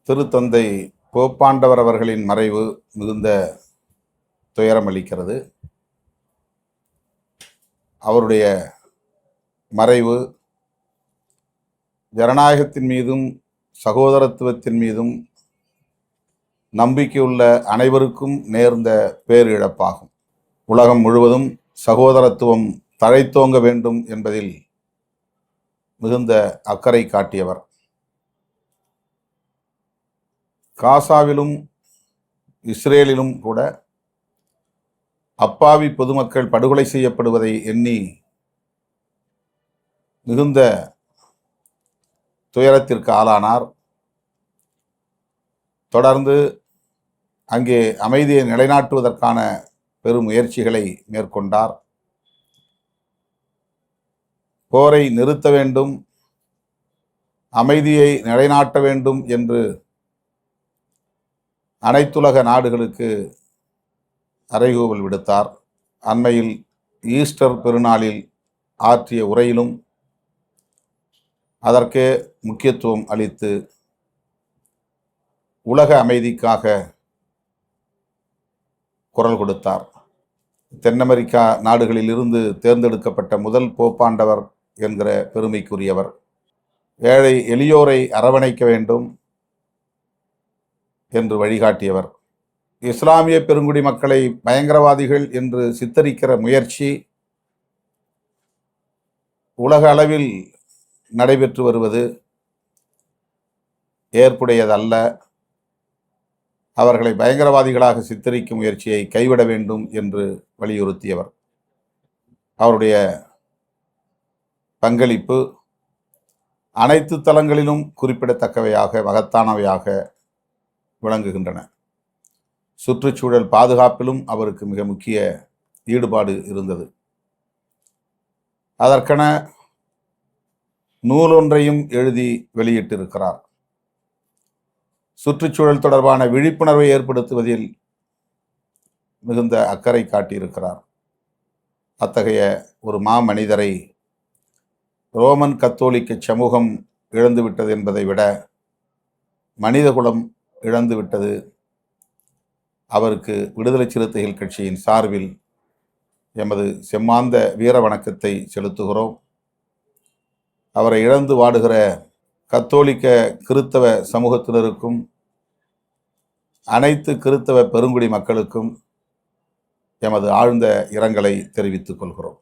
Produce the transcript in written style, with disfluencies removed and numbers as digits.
திருத்தந்தை போப்பாண்டவர் அவர்களின் மறைவு மிகுந்த துயரம் அளிக்கிறது. அவருடைய மறைவு ஜனநாயகத்தின் மீதும் சகோதரத்துவத்தின் மீதும் நம்பிக்கையுள்ள அனைவருக்கும் நேர்ந்த பேரிழப்பாகும். உலகம் முழுவதும் சகோதரத்துவம் தழைத்தோங்க வேண்டும் என்பதில் மிகுந்த அக்கறை காட்டியவர். காசாவிலும் இஸ்ரேலிலும் கூட அப்பாவி பொதுமக்கள் படுகொலை செய்யப்படுவதை எண்ணி மிகுந்த துயரத்திற்கு ஆளானார். தொடர்ந்து அங்கே அமைதியை நிலைநாட்டுவதற்கான பெரும் முயற்சிகளை மேற்கொண்டார். போரை நிறுத்த வேண்டும், அமைதியை நிலைநாட்ட வேண்டும் என்று அனைத்துலக நாடுகளுக்கு அறைகூவல் விடுத்தார். அண்மையில் ஈஸ்டர் பெருநாளில் ஆற்றிய உரையிலும் அதற்கே முக்கியத்துவம் அளித்து உலக அமைதிக்காக குரல் கொடுத்தார். தென் அமெரிக்கா நாடுகளில் இருந்து தேர்ந்தெடுக்கப்பட்ட முதல் போப்பாண்டவர் என்கிற பெருமைக்குரியவர். ஏழை எளியோரை அரவணைக்க வேண்டும் என்று வழிகாட்டியவர். இஸ்லாமிய பெருங்குடி மக்களை பயங்கரவாதிகள் என்று சித்தரிக்கிற முயற்சி உலக அளவில் நடைபெற்று வருவது ஏற்புடையதல்ல. அவர்களை பயங்கரவாதிகளாக சித்தரிக்கும் முயற்சியை கைவிட வேண்டும் என்று வலியுறுத்தியவர். அவருடைய பங்களிப்பு அனைத்து தளங்களிலும் குறிப்பிடத்தக்கவையாக மகத்தானவையாக விளங்குகின்றன. சுற்றுச்சூழல் பாதுகாப்பிலும் அவருக்கு மிக முக்கிய ஈடுபாடு இருந்தது. அதற்கென நூலொன்றையும் எழுதி வெளியிட்டிருக்கிறார். சுற்றுச்சூழல் தொடர்பான விழிப்புணர்வை ஏற்படுத்துவதில் மிகுந்த அக்கறை காட்டியிருக்கிறார். அத்தகைய ஒரு மாமனிதரை ரோமன் கத்தோலிக்க சமூகம் இழந்துவிட்டது என்பதை விட மனிதகுலம் இழந்துவிட்டது. அவருக்கு விடுதலை சிறுத்தைகள் கட்சியின் சார்பில் எமது செம்மாந்த வீர வணக்கத்தை செலுத்துகிறோம். அவரை இழந்து வாடுகிற கத்தோலிக்க கிறித்தவ சமூகத்தினருக்கும் அனைத்து கிறித்தவ பெருங்குடி மக்களுக்கும் எமது ஆழ்ந்த இரங்கலை தெரிவித்துக் கொள்கிறோம்.